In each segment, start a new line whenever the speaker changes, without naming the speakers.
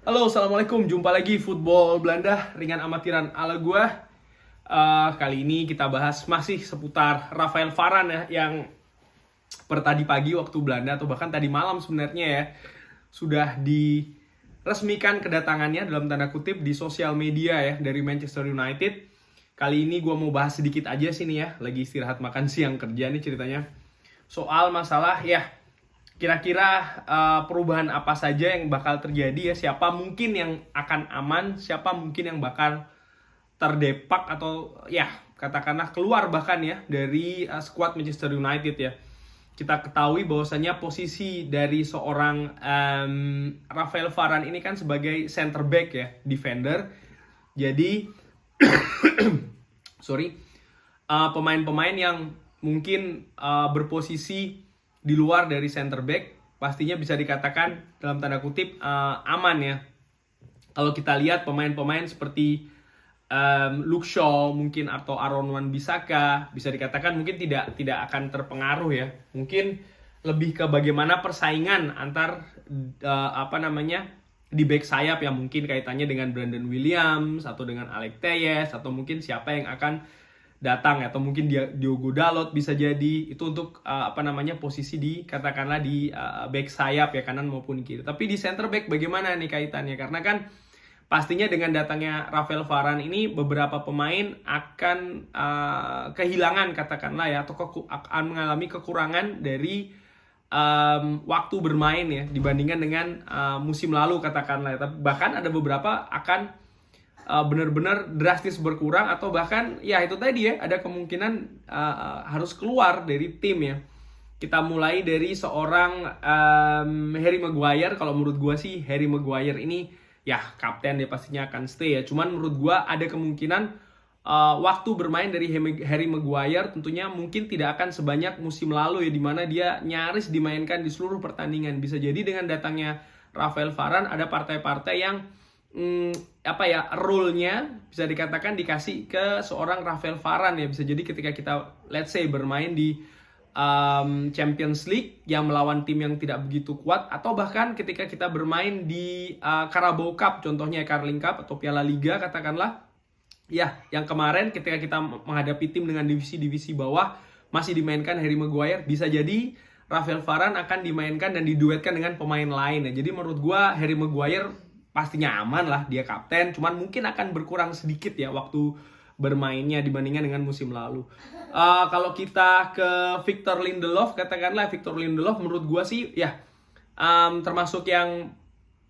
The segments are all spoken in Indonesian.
Halo, assalamualaikum. Jumpa lagi Football Belanda ringan amatiran ala gua. Kali ini kita bahas masih seputar Rafael Varane ya, yang per tadi pagi waktu Belanda atau bahkan tadi malam sebenarnya ya sudah diresmikan kedatangannya dalam tanda kutip di sosial media ya dari Manchester United. Kali ini gua mau bahas sedikit aja sini ya, lagi istirahat makan siang kerja nih ceritanya. Soal masalah ya kira-kira perubahan apa saja yang bakal terjadi ya, siapa mungkin yang akan aman, siapa mungkin yang bakal terdepak atau ya katakanlah keluar bahkan ya dari skuad Manchester United ya. Kita ketahui bahwasanya posisi dari seorang Rafael Varane ini kan sebagai center back ya, defender. Jadi pemain-pemain yang mungkin berposisi di luar dari center back pastinya bisa dikatakan dalam tanda kutip aman ya. Kalau kita lihat pemain-pemain seperti Luke Shaw mungkin atau Aaron Wan-Bissaka bisa dikatakan mungkin tidak akan terpengaruh ya. Mungkin lebih ke bagaimana persaingan antar di back sayap yang mungkin kaitannya dengan Brandon Williams atau dengan Alex Telles atau mungkin siapa yang akan datang atau mungkin Diogo Dalot bisa jadi itu untuk posisi di katakanlah di back sayap ya, kanan maupun kiri. Tapi di center back bagaimana nih kaitannya? Karena kan pastinya dengan datangnya Rafael Varane ini beberapa pemain akan kehilangan katakanlah ya, atau akan mengalami kekurangan dari waktu bermain ya dibandingkan dengan musim lalu katakanlah ya. Tapi bahkan ada beberapa akan benar-benar drastis berkurang atau bahkan ya itu tadi ya ada kemungkinan harus keluar dari tim ya. Kita mulai dari seorang Harry Maguire. Kalau menurut gue sih Harry Maguire ini ya kapten, dia pastinya akan stay ya. Cuman menurut gue ada kemungkinan waktu bermain dari Harry Maguire tentunya mungkin tidak akan sebanyak musim lalu ya, dimana dia nyaris dimainkan di seluruh pertandingan. Bisa jadi dengan datangnya Rafael Varane ada partai-partai yang role-nya bisa dikatakan dikasih ke seorang Rafael Varane ya. Bisa jadi ketika kita let's say bermain di Champions League yang melawan tim yang tidak begitu kuat, atau bahkan ketika kita bermain di Carabao Cup contohnya, Carling Cup atau Piala Liga katakanlah ya, yang kemarin ketika kita menghadapi tim dengan divisi-divisi bawah masih dimainkan Harry Maguire, bisa jadi Rafael Varane akan dimainkan dan diduetkan dengan pemain lain ya. Jadi menurut gua Harry Maguire pastinya aman lah, dia kapten, cuman mungkin akan berkurang sedikit ya waktu bermainnya dibandingkan dengan musim lalu. Kalau kita ke Victor Lindelof, katakanlah Victor Lindelof menurut gua sih ya termasuk yang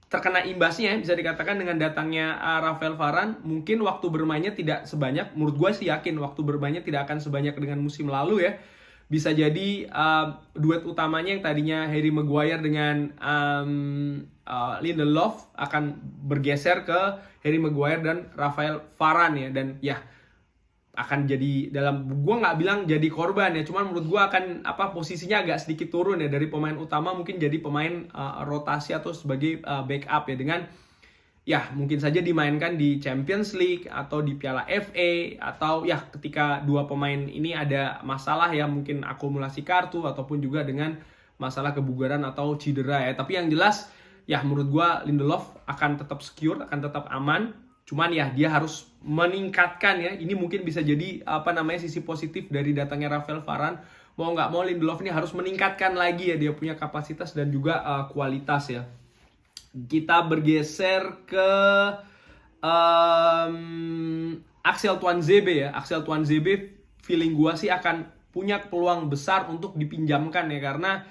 terkena imbasnya bisa dikatakan dengan datangnya Rafael Varane. Mungkin waktu bermainnya tidak sebanyak, menurut gua sih yakin waktu bermainnya tidak akan sebanyak dengan musim lalu ya. Bisa jadi duet utamanya yang tadinya Harry Maguire dengan Lindelof akan bergeser ke Harry Maguire dan Rafael Varane ya. Dan ya akan jadi gue nggak bilang jadi korban ya, cuman menurut gue akan posisinya agak sedikit turun ya, dari pemain utama mungkin jadi pemain rotasi atau sebagai backup ya, dengan ya mungkin saja dimainkan di Champions League atau di Piala FA, atau ya ketika dua pemain ini ada masalah ya, mungkin akumulasi kartu ataupun juga dengan masalah kebugaran atau cedera ya. Tapi yang jelas ya menurut gua Lindelof akan tetap secure, akan tetap aman. Cuman ya dia harus meningkatkan ya. Ini mungkin bisa jadi sisi positif dari datangnya Rafael Varane. Mau nggak mau Lindelof ini harus meningkatkan lagi ya dia punya kapasitas dan juga kualitas ya. Kita bergeser ke Axel Tuanzebe ya. Axel Tuanzebe feeling gua sih akan punya peluang besar untuk dipinjamkan ya, karena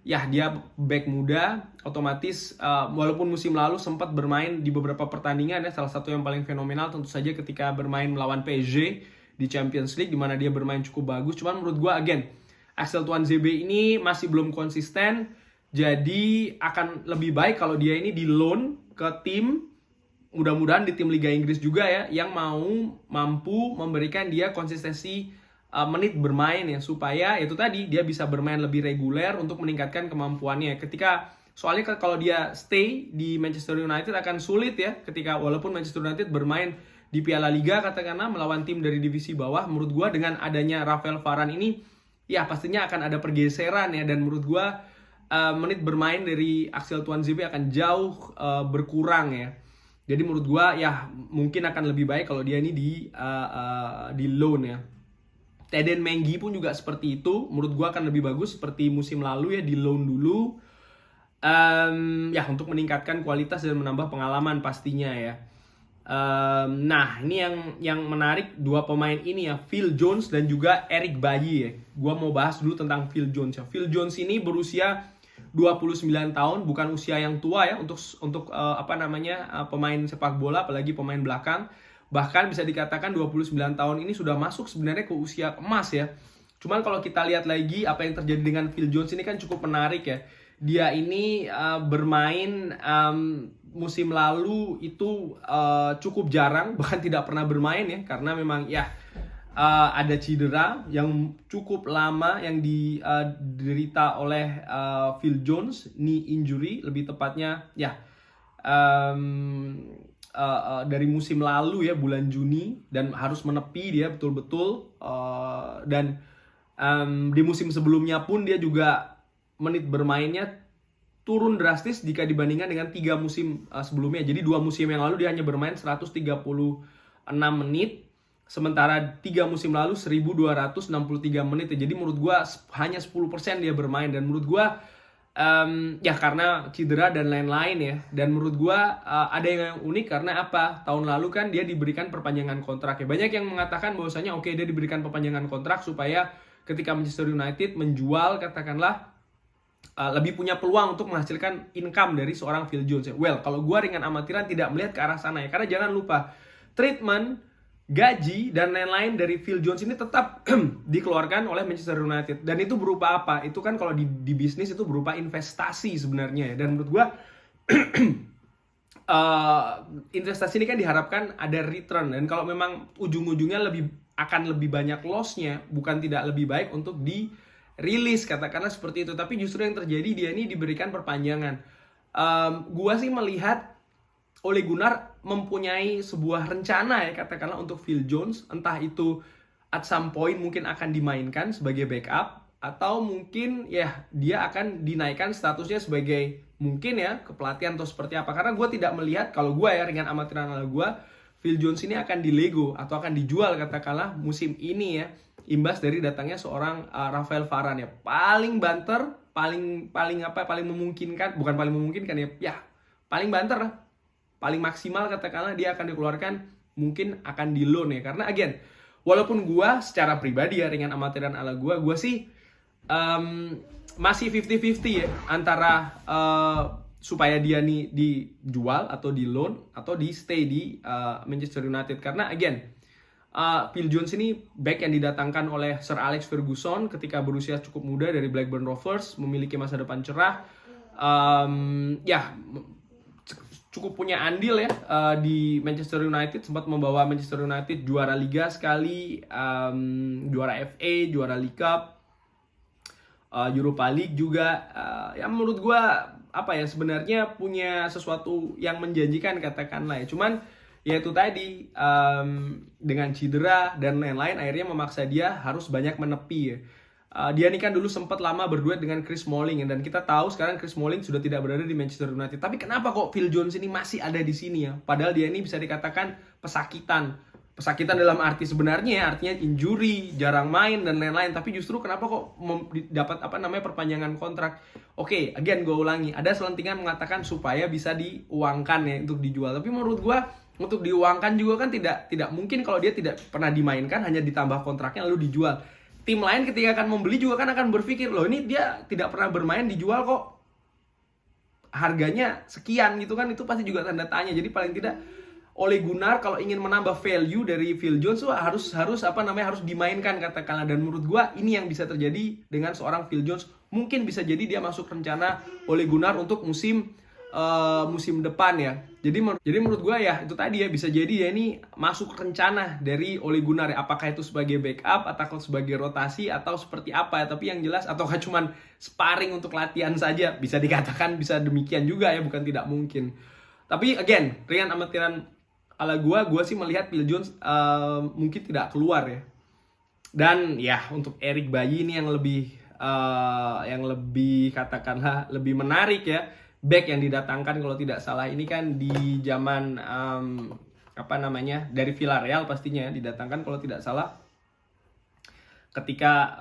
ya dia back muda, otomatis walaupun musim lalu sempat bermain di beberapa pertandingan ya, salah satu yang paling fenomenal tentu saja ketika bermain melawan PSG di Champions League, di mana dia bermain cukup bagus. Cuman menurut gua Axel Tuanzebe ini masih belum konsisten. Jadi akan lebih baik kalau dia ini di loan ke tim, mudah-mudahan di tim Liga Inggris juga ya, yang mampu memberikan dia konsistensi menit bermain ya, supaya itu tadi dia bisa bermain lebih reguler untuk meningkatkan kemampuannya. Soalnya kalau dia stay di Manchester United akan sulit ya, ketika walaupun Manchester United bermain di Piala Liga katakanlah melawan tim dari divisi bawah. Menurut gua dengan adanya Rafael Varane ini ya pastinya akan ada pergeseran ya, dan menurut gua menit bermain dari Axel Tuanzebe akan jauh berkurang ya. Jadi menurut gua ya mungkin akan lebih baik kalau dia ini di loan ya. Teden Mengi pun juga seperti itu. Menurut gua akan lebih bagus seperti musim lalu ya, di loan dulu. Ya untuk meningkatkan kualitas dan menambah pengalaman pastinya ya. Nah ini yang menarik dua pemain ini ya, Phil Jones dan juga Eric Bailly ya. Gua mau bahas dulu tentang Phil Jones ya. Phil Jones ini berusia 29 tahun, bukan usia yang tua ya untuk pemain sepak bola, apalagi pemain belakang. Bahkan bisa dikatakan 29 tahun ini sudah masuk sebenarnya ke usia emas ya. Cuman kalau kita lihat lagi apa yang terjadi dengan Phil Jones ini kan cukup menarik ya. Dia ini bermain musim lalu itu cukup jarang, bahkan tidak pernah bermain ya, karena memang ya ada cedera yang cukup lama yang diderita oleh Phil Jones, knee injury lebih tepatnya ya, dari musim lalu ya, bulan Juni, dan harus menepi dia betul-betul, dan di musim sebelumnya pun dia juga menit bermainnya turun drastis jika dibandingkan dengan 3 musim sebelumnya. Jadi 2 musim yang lalu dia hanya bermain 136 menit, sementara 3 musim lalu 1263 menit ya. Jadi menurut gua hanya 10% dia bermain, dan menurut gua ya karena cedera dan lain-lain ya. Dan menurut gua ada yang unik karena apa? Tahun lalu kan dia diberikan perpanjangan kontrak ya. Banyak yang mengatakan bahwasanya oke, dia diberikan perpanjangan kontrak supaya ketika Manchester United menjual, katakanlah lebih punya peluang untuk menghasilkan income dari seorang Phil Jones ya. Well, kalau gua ringan amatiran tidak melihat ke arah sana ya. Karena jangan lupa, treatment, gaji, dan lain-lain dari Phil Jones ini tetap dikeluarkan oleh Manchester United. Dan itu berupa apa? Itu kan kalau di bisnis itu berupa investasi sebenarnya ya. Dan menurut gua investasi ini kan diharapkan ada return. Dan kalau memang ujung-ujungnya akan lebih banyak loss-nya, bukan tidak lebih baik untuk di-release, katakanlah seperti itu. Tapi justru yang terjadi, dia ini diberikan perpanjangan. Gua sih melihat Ole Gunnar mempunyai sebuah rencana ya, katakanlah untuk Phil Jones, entah itu at some point mungkin akan dimainkan sebagai backup, atau mungkin ya dia akan dinaikkan statusnya sebagai mungkin ya kepelatihan atau seperti apa. Karena gue tidak melihat, kalau gue ya dengan amatiran ala gue, Phil Jones ini akan dilego atau akan dijual katakanlah musim ini ya, imbas dari datangnya seorang Rafael Varane ya. Paling banter, paling memungkinkan, bukan paling memungkinkan ya paling banter lah, paling maksimal katakanlah dia akan dikeluarkan mungkin akan di loan ya. Karena again, walaupun gue secara pribadi ya dengan amatiran ala gue sih masih 50-50 ya antara supaya dia nih dijual atau di loan atau di stay di Manchester United. Karena again, Phil Jones ini back yang didatangkan oleh Sir Alex Ferguson ketika berusia cukup muda dari Blackburn Rovers, memiliki masa depan cerah, cukup punya andil ya di Manchester United, sempat membawa Manchester United juara Liga sekali, juara FA, juara League Cup, Europa League juga. Ya menurut gue sebenarnya punya sesuatu yang menjanjikan katakanlah ya. Cuman ya itu tadi, dengan cedera dan lain-lain akhirnya memaksa dia harus banyak menepi ya. Dia ini kan dulu sempat lama berduet dengan Chris Smalling ya, dan kita tahu sekarang Chris Smalling sudah tidak berada di Manchester United. Tapi kenapa kok Phil Jones ini masih ada di sini ya? Padahal dia ini bisa dikatakan pesakitan dalam arti sebenarnya ya, artinya injury, jarang main dan lain-lain. Tapi justru kenapa kok dapat perpanjangan kontrak? Oke, again gue ulangi, ada selentingan mengatakan supaya bisa diuangkan ya untuk dijual. Tapi menurut gue untuk diuangkan juga kan tidak mungkin kalau dia tidak pernah dimainkan, hanya ditambah kontraknya lalu dijual. Tim lain ketika akan membeli juga kan akan berpikir, loh ini dia tidak pernah bermain, dijual kok harganya sekian gitu kan, itu pasti juga tanda tanya. Jadi paling tidak Ole Gunnar kalau ingin menambah value dari Phil Jones harus dimainkan katakanlah. Dan menurut gua ini yang bisa terjadi dengan seorang Phil Jones. Mungkin bisa jadi dia masuk rencana Ole Gunnar untuk musim depan ya. Jadi menurut gue ya itu tadi ya, bisa jadi ya ini masuk rencana dari Ole Gunnar ya. Apakah itu sebagai backup atau sebagai rotasi atau seperti apa ya. Tapi yang jelas, ataukah cuman sparring untuk latihan saja, bisa dikatakan bisa demikian juga ya, bukan tidak mungkin. Tapi again, ringan amatiran ala gue sih melihat Phil Jones mungkin tidak keluar ya. Dan ya untuk Eric Bailly ini yang lebih yang lebih katakanlah lebih menarik ya. Back yang didatangkan kalau tidak salah ini kan di zaman dari Villarreal pastinya ya, didatangkan kalau tidak salah ketika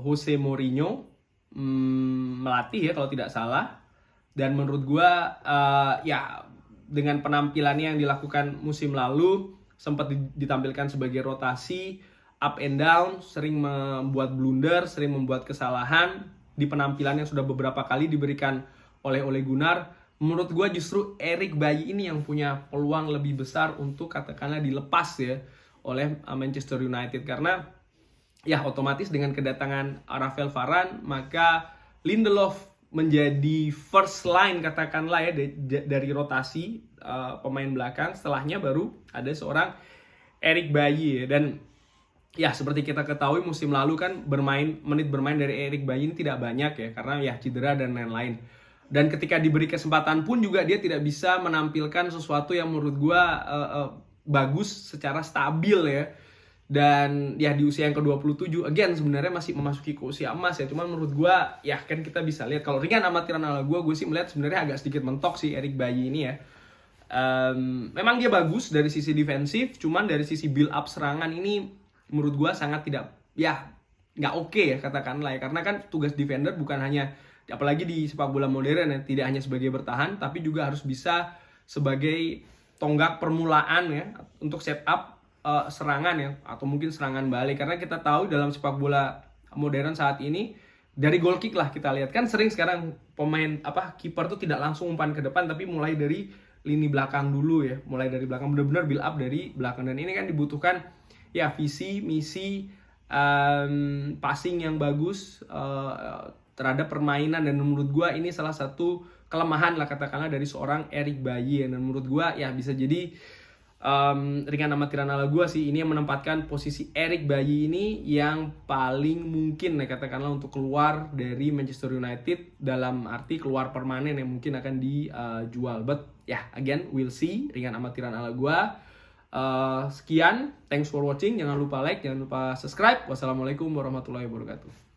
Jose Mourinho melatih ya kalau tidak salah. Dan menurut gua ya dengan penampilannya yang dilakukan musim lalu sempat ditampilkan sebagai rotasi, up and down, sering membuat blunder, sering membuat kesalahan di penampilan yang sudah beberapa kali diberikan oleh Ole Gunnar. Menurut gue justru Eric Bailly ini yang punya peluang lebih besar untuk katakanlah dilepas ya oleh Manchester United, karena ya otomatis dengan kedatangan Rafael Varane maka Lindelof menjadi first line katakanlah ya dari rotasi pemain belakang. Setelahnya baru ada seorang Eric Bailly ya. Dan ya seperti kita ketahui musim lalu kan menit bermain dari Eric Bailly ini tidak banyak ya karena ya cedera dan lain-lain. Dan ketika diberi kesempatan pun juga dia tidak bisa menampilkan sesuatu yang menurut gua bagus secara stabil ya. Dan ya di usia yang ke-27 again sebenarnya masih memasuki ke usia emas ya. Cuman menurut gua ya kan kita bisa lihat kalau ringan amatiran ala gue sih melihat sebenarnya agak sedikit mentok sih Eric Bailly ini ya. Memang dia bagus dari sisi defensif, cuman dari sisi build up serangan ini menurut gua sangat tidak ya nggak oke ya katakanlah ya. Karena kan tugas defender bukan hanya apalagi di sepak bola modern ya, tidak hanya sebagai bertahan tapi juga harus bisa sebagai tonggak permulaan ya untuk setup serangan ya atau mungkin serangan balik. Karena kita tahu dalam sepak bola modern saat ini dari goal kick lah kita lihat kan sering sekarang pemain kiper tuh tidak langsung umpan ke depan tapi mulai dari lini belakang dulu ya, mulai dari belakang benar-benar build up dari belakang. Dan ini kan dibutuhkan ya visi, misi, passing yang bagus terhadap permainan. Dan menurut gua ini salah satu kelemahan lah katakanlah dari seorang Eric Bailly. Dan menurut gua ya bisa jadi ringan amatiran ala gue sih ini yang menempatkan posisi Eric Bailly ini yang paling mungkin ya katakanlah untuk keluar dari Manchester United dalam arti keluar permanen yang mungkin akan dijual. But ya again we'll see, ringan amatiran ala gue. Sekian, thanks for watching, jangan lupa like, jangan lupa subscribe. Wassalamualaikum warahmatullahi wabarakatuh.